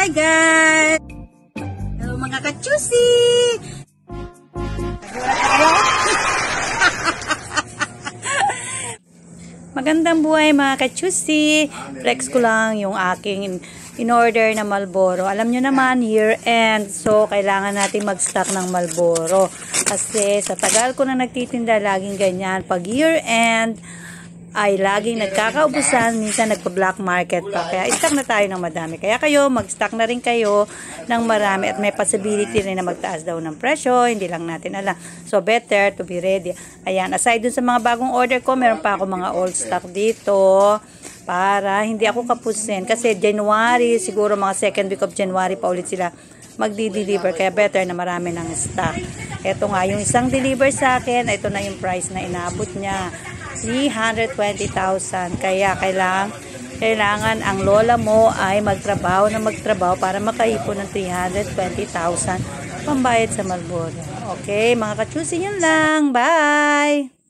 Hi guys! Hello mga kachusi! Magandang buhay mga kachusi! Flex ko lang yung aking in-order na Marlboro. Alam nyo naman, year-end. So, kailangan natin mag-stock ng Marlboro. Kasi sa tagal ko na nagtitinda, laging ganyan. Pag year-end, ay laging nagkakaubusan, minsan nagpa-black market pa. Kaya stock na tayo ng madami. Kaya kayo, mag-stock na rin kayo ng marami at may possibility rin na magtaas daw ng presyo. Hindi lang natin alam. So, better to be ready. Ayan, aside dun sa mga bagong order ko, meron pa ako mga old stock dito para hindi ako kapusin. Kasi January, siguro mga second week of January pa ulit sila magdi-deliver. Kaya better na marami ng stock. Ito nga, yung isang deliver sa akin, ito na yung price na inabot niya. 320,000. Kaya kailangan ang lola mo ay magtrabaho para makaipon ng 320,000 pambayad sa Marlboro. Okay, mga kachusi, yun lang. Bye!